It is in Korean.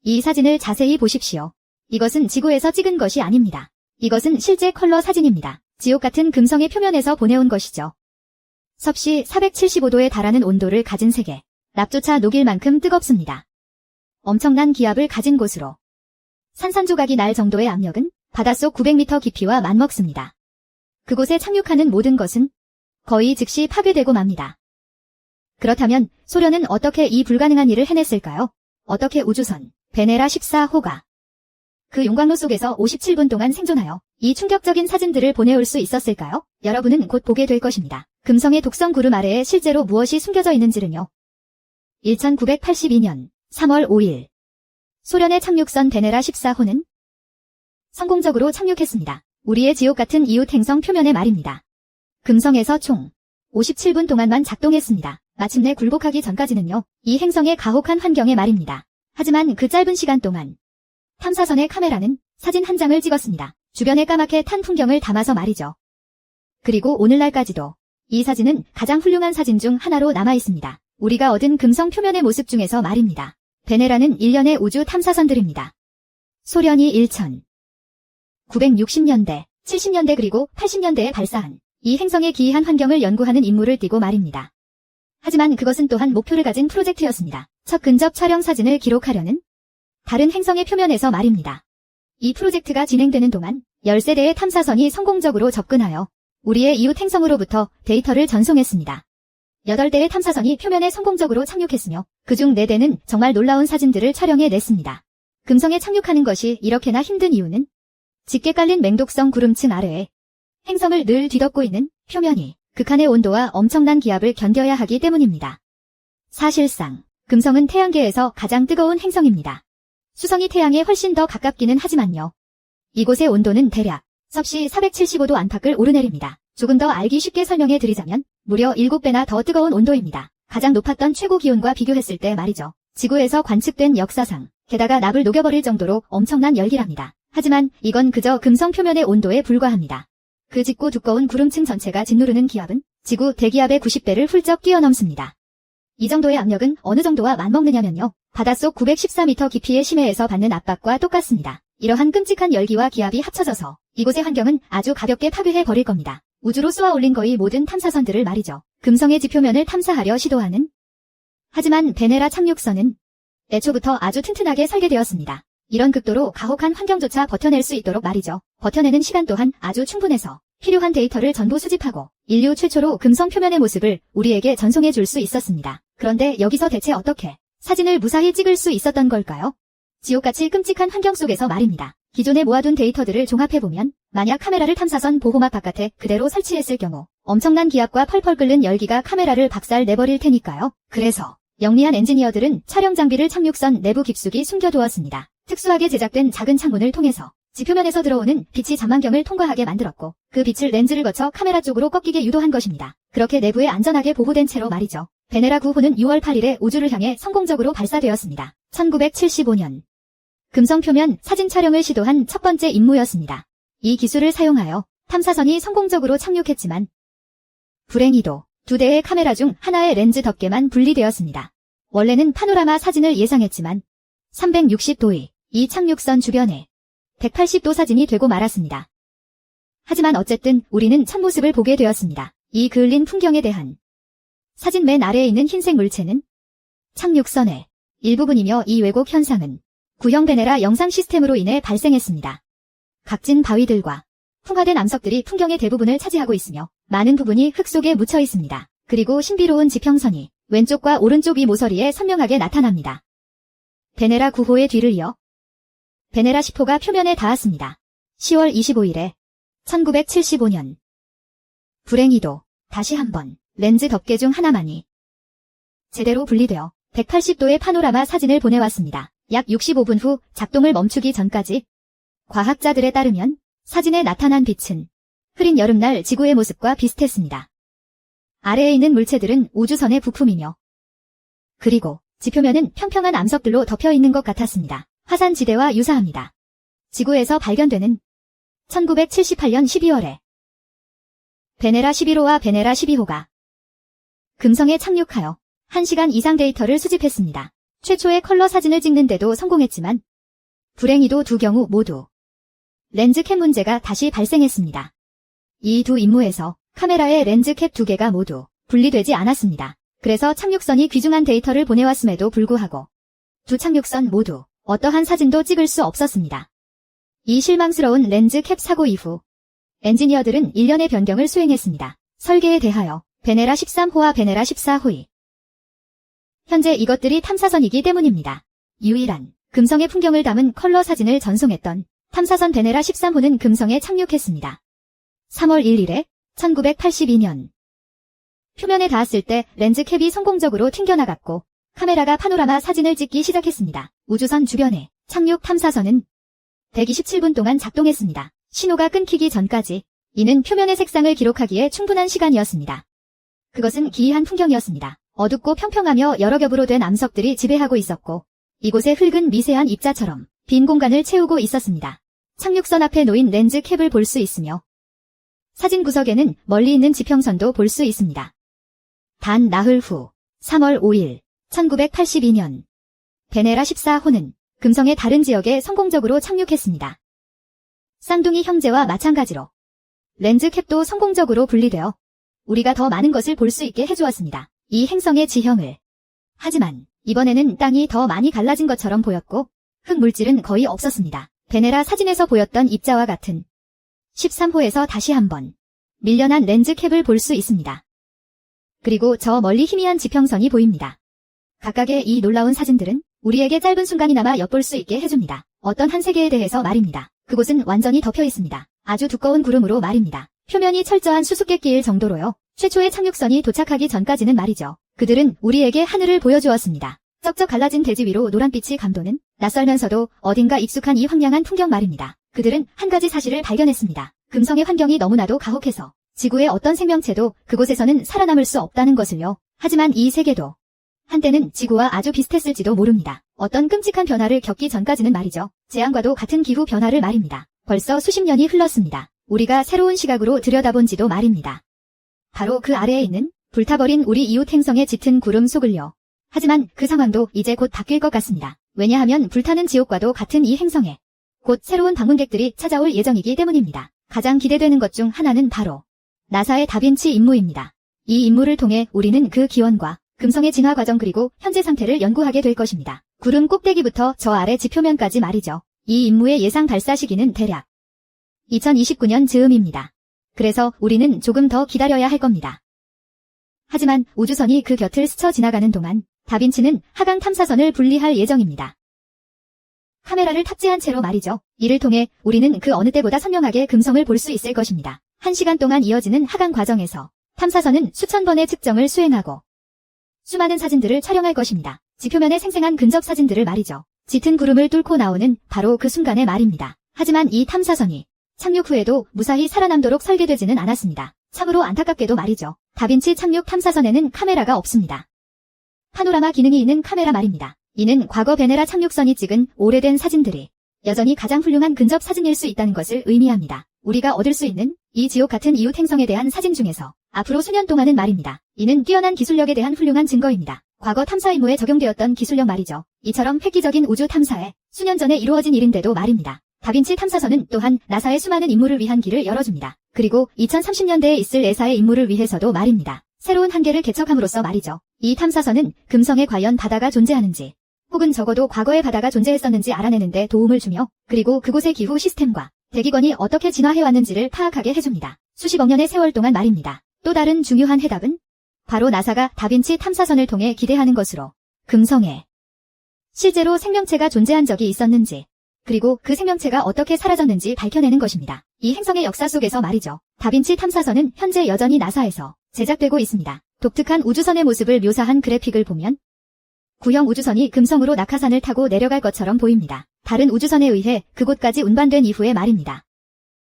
이 사진을 자세히 보십시오. 이것은 지구에서 찍은 것이 아닙니다. 이것은 실제 컬러 사진입니다. 지옥 같은 금성의 표면에서 보내온 것이죠. 섭씨 475도에 달하는 온도를 가진 세계. 납조차 녹일 만큼 뜨겁습니다. 엄청난 기압을 가진 곳으로 산산조각이 날 정도의 압력은 바닷속 900m 깊이와 맞먹습니다. 그곳에 착륙하는 모든 것은 거의 즉시 파괴되고 맙니다. 그렇다면 소련은 어떻게 이 불가능한 일을 해냈을까요? 어떻게 우주선 베네라 14호가 그 용광로 속에서 57분 동안 생존하여 이 충격적인 사진들을 보내올 수 있었을까요? 여러분은 곧 보게 될 것입니다. 금성의 독성 구름 아래에 실제로 무엇이 숨겨져 있는지는요. 1982년 3월 5일 소련의 착륙선 베네라 14호는 성공적으로 착륙했습니다. 우리의 지옥 같은 이웃 행성 표면에 말입니다. 금성에서 총 57분 동안만 작동했습니다. 마침내 굴복하기 전까지는요. 이 행성의 가혹한 환경에 말입니다. 하지만 그 짧은 시간 동안 탐사선의 카메라는 사진 한 장을 찍었습니다. 주변에 까맣게 탄 풍경을 담아서 말이죠. 그리고 오늘날까지도 이 사진은 가장 훌륭한 사진 중 하나로 남아 있습니다. 우리가 얻은 금성 표면의 모습 중에서 말입니다. 베네라는 일련의 우주 탐사선들입니다. 소련이 1960년대, 70년대 그리고 80년대에 발사한 이 행성의 기이한 환경을 연구하는 임무를 띠고 말입니다. 하지만 그것은 또한 목표를 가진 프로젝트였습니다. 첫 근접 촬영 사진을 기록하려는 다른 행성의 표면에서 말입니다. 이 프로젝트가 진행되는 동안 13대의 탐사선이 성공적으로 접근하여 우리의 이웃 행성으로부터 데이터를 전송했습니다. 8대의 탐사선이 표면에 성공적으로 착륙했으며 그중 4대는 정말 놀라운 사진들을 촬영해냈습니다. 금성에 착륙하는 것이 이렇게나 힘든 이유는 짙게 깔린 맹독성 구름층 아래에 행성을 늘 뒤덮고 있는 표면이 극한의 온도와 엄청난 기압을 견뎌야 하기 때문입니다. 사실상 금성은 태양계에서 가장 뜨거운 행성입니다. 수성이 태양에 훨씬 더 가깝기는 하지만요. 이곳의 온도는 대략 섭씨 475도 안팎을 오르내립니다. 조금 더 알기 쉽게 설명해 드리자면 무려 7배나 더 뜨거운 온도입니다. 가장 높았던 최고 기온과 비교했을 때 말이죠. 지구에서 관측된 역사상 게다가 납을 녹여버릴 정도로 엄청난 열기랍니다. 하지만 이건 그저 금성 표면의 온도에 불과합니다. 그 짙고 두꺼운 구름층 전체가 짓누르는 기압은 지구 대기압의 90배를 훌쩍 뛰어넘습니다. 이 정도의 압력은 어느 정도와 맞먹느냐면요. 바닷속 914m 깊이의 심해에서 받는 압박과 똑같습니다. 이러한 끔찍한 열기와 기압이 합쳐져서 이곳의 환경은 아주 가볍게 파괴해버릴 겁니다. 우주로 쏘아 올린 거의 모든 탐사선들을 말이죠. 금성의 지표면을 탐사하려 시도하는 하지만 베네라 착륙선은 애초부터 아주 튼튼하게 설계되었습니다. 이런 극도로 가혹한 환경조차 버텨낼 수 있도록 말이죠. 버텨내는 시간 또한 아주 충분해서 필요한 데이터를 전부 수집하고 인류 최초로 금성 표면의 모습을 우리에게 전송해 줄 수 있었습니다. 그런데 여기서 대체 어떻게 사진을 무사히 찍을 수 있었던 걸까요? 지옥같이 끔찍한 환경 속에서 말입니다. 기존에 모아둔 데이터들을 종합해보면 만약 카메라를 탐사선 보호막 바깥에 그대로 설치했을 경우 엄청난 기압과 펄펄 끓는 열기가 카메라를 박살 내버릴 테니까요. 그래서 영리한 엔지니어들은 촬영 장비를 착륙선 내부 깊숙이 숨겨두었습니다. 특수하게 제작된 작은 창문을 통해서 지표면에서 들어오는 빛이 잔망경을 통과하게 만들었고 그 빛을 렌즈를 거쳐 카메라 쪽으로 꺾이게 유도한 것입니다. 그렇게 내부에 안전하게 보호된 채로 말이죠. 베네라 9호는 6월 8일에 우주를 향해 성공적으로 발사되었습니다. 1975년 금성 표면 사진 촬영을 시도한 첫 번째 임무였습니다. 이 기술을 사용하여 탐사선이 성공적으로 착륙했지만 불행히도 2대의 카메라 중 하나의 렌즈 덮개만 분리되었습니다. 원래는 파노라마 사진을 예상했지만 360도의 이 착륙선 주변에 180도 사진이 되고 말았습니다. 하지만 어쨌든 우리는 첫 모습을 보게 되었습니다. 이 그을린 풍경에 대한 사진 맨 아래에 있는 흰색 물체는 착륙선의 일부분이며 이 왜곡 현상은 구형 베네라 영상 시스템으로 인해 발생했습니다. 각진 바위들과 풍화된 암석들이 풍경의 대부분을 차지하고 있으며 많은 부분이 흙 속에 묻혀 있습니다. 그리고 신비로운 지평선이 왼쪽과 오른쪽 위 모서리에 선명하게 나타납니다. 베네라 9호의 뒤를 이어 베네라 10호가 표면에 닿았습니다. 10월 25일에 1975년 불행히도 다시 한번 렌즈 덮개 중 하나만이 제대로 분리되어 180도의 파노라마 사진을 보내왔습니다. 약 65분 후 작동을 멈추기 전까지 과학자들에 따르면 사진에 나타난 빛은 흐린 여름날 지구의 모습과 비슷했습니다. 아래에 있는 물체들은 우주선의 부품이며 그리고 지표면은 평평한 암석들로 덮여 있는 것 같았습니다. 화산지대와 유사합니다. 지구에서 발견되는 1978년 12월에 베네라 11호와 베네라 12호가 금성에 착륙하여 1시간 이상 데이터를 수집했습니다. 최초의 컬러 사진을 찍는데도 성공했지만 불행히도 두 경우 모두 렌즈캡 문제가 다시 발생했습니다. 이 두 임무에서 카메라의 렌즈캡 두 개가 모두 분리되지 않았습니다. 그래서 착륙선이 귀중한 데이터를 보내왔음에도 불구하고 두 착륙선 모두 어떠한 사진도 찍을 수 없었습니다. 이 실망스러운 렌즈캡 사고 이후 엔지니어들은 일련의 변경을 수행했습니다. 설계에 대하여 베네라 13호와 베네라 14호이. 현재 이것들이 탐사선이기 때문입니다. 유일한 금성의 풍경을 담은 컬러 사진을 전송했던 탐사선 베네라 13호는 금성에 착륙했습니다. 3월 1일에 1982년. 표면에 닿았을 때 렌즈캡이 성공적으로 튕겨나갔고 카메라가 파노라마 사진을 찍기 시작했습니다. 우주선 주변에 착륙 탐사선은 127분 동안 작동했습니다. 신호가 끊기기 전까지 이는 표면의 색상을 기록하기에 충분한 시간이었습니다. 그것은 기이한 풍경이었습니다. 어둡고 평평하며 여러 겹으로 된 암석들이 지배하고 있었고 이곳에 흙은 미세한 입자처럼 빈 공간을 채우고 있었습니다. 착륙선 앞에 놓인 렌즈 캡을 볼 수 있으며 사진 구석에는 멀리 있는 지평선도 볼 수 있습니다. 단 나흘 후 3월 5일 1982년 베네라 14호는 금성의 다른 지역에 성공적으로 착륙했습니다. 쌍둥이 형제와 마찬가지로 렌즈 캡도 성공적으로 분리되어 우리가 더 많은 것을 볼 수 있게 해주었습니다. 이 행성의 지형을. 하지만 이번에는 땅이 더 많이 갈라진 것처럼 보였고 흙물질은 거의 없었습니다. 베네라 사진에서 보였던 입자와 같은 13호에서 다시 한번 밀려난 렌즈 캡을 볼 수 있습니다. 그리고 저 멀리 희미한 지평선이 보입니다. 각각의 이 놀라운 사진들은 우리에게 짧은 순간이나마 엿볼 수 있게 해줍니다. 어떤 한 세계에 대해서 말입니다. 그곳은 완전히 덮여 있습니다. 아주 두꺼운 구름으로 말입니다. 표면이 철저한 수수께끼일 정도로요. 최초의 착륙선이 도착하기 전까지는 말이죠. 그들은 우리에게 하늘을 보여주었습니다. 쩍쩍 갈라진 대지 위로 노란빛이 감도는 낯설면서도 어딘가 익숙한 이 황량한 풍경 말입니다. 그들은 한 가지 사실을 발견했습니다. 금성의 환경이 너무나도 가혹해서 지구의 어떤 생명체도 그곳에서는 살아남을 수 없다는 것을요. 하지만 이 세계도 한때는 지구와 아주 비슷했을지도 모릅니다. 어떤 끔찍한 변화를 겪기 전까지는 말이죠. 재앙과도 같은 기후 변화를 말입니다. 벌써 수십 년이 흘렀습니다. 우리가 새로운 시각으로 들여다본 지도 말입니다. 바로 그 아래에 있는 불타버린 우리 이웃 행성의 짙은 구름 속을요. 하지만 그 상황도 이제 곧 바뀔 것 같습니다. 왜냐하면 불타는 지옥과도 같은 이 행성에 곧 새로운 방문객들이 찾아올 예정이기 때문입니다. 가장 기대되는 것 중 하나는 바로 나사의 다빈치 임무입니다. 이 임무를 통해 우리는 그 기원과 금성의 진화 과정 그리고 현재 상태를 연구하게 될 것입니다. 구름 꼭대기부터 저 아래 지표면까지 말이죠. 이 임무의 예상 발사 시기는 대략 2029년 즈음입니다. 그래서 우리는 조금 더 기다려야 할 겁니다. 하지만 우주선이 그 곁을 스쳐 지나가는 동안 다빈치는 하강 탐사선을 분리할 예정입니다. 카메라를 탑재한 채로 말이죠. 이를 통해 우리는 그 어느 때보다 선명하게 금성을 볼 수 있을 것입니다. 1시간 동안 이어지는 하강 과정에서 탐사선은 수천 번의 측정을 수행하고 수많은 사진들을 촬영할 것입니다. 지표면의 생생한 근접 사진들을 말이죠. 짙은 구름을 뚫고 나오는 바로 그 순간의 말입니다. 하지만 이 탐사선이 착륙 후에도 무사히 살아남도록 설계되지는 않았습니다. 참으로 안타깝게도 말이죠. 다빈치 착륙 탐사선에는 카메라가 없습니다. 파노라마 기능이 있는 카메라 말입니다. 이는 과거 베네라 착륙선이 찍은 오래된 사진들이 여전히 가장 훌륭한 근접 사진일 수 있다는 것을 의미합니다. 우리가 얻을 수 있는 이 지옥 같은 이웃 행성에 대한 사진 중에서 앞으로 수년 동안은 말입니다. 이는 뛰어난 기술력에 대한 훌륭한 증거입니다. 과거 탐사 임무에 적용되었던 기술력 말이죠. 이처럼 획기적인 우주 탐사에 수년 전에 이루어진 일인데도 말입니다. 다빈치 탐사선은 또한 나사의 수많은 임무를 위한 길을 열어줍니다. 그리고 2030년대에 있을 에사의 임무를 위해서도 말입니다. 새로운 한계를 개척함으로써 말이죠. 이 탐사선은 금성에 과연 바다가 존재하는지 혹은 적어도 과거에 바다가 존재했었는지 알아내는 데 도움을 주며 그리고 그곳의 기후 시스템과 대기권이 어떻게 진화해왔는지를 파악하게 해줍니다. 수십억 년의 세월 동안 말입니다. 또 다른 중요한 해답은 바로 나사가 다빈치 탐사선을 통해 기대하는 것으로 금성에 실제로 생명체가 존재한 적이 있었는지 그리고 그 생명체가 어떻게 사라졌는지 밝혀내는 것입니다. 이 행성의 역사 속에서 말이죠. 다빈치 탐사선은 현재 여전히 나사에서 제작되고 있습니다. 독특한 우주선의 모습을 묘사한 그래픽을 보면 구형 우주선이 금성으로 낙하산을 타고 내려갈 것처럼 보입니다. 다른 우주선에 의해 그곳까지 운반된 이후의 말입니다.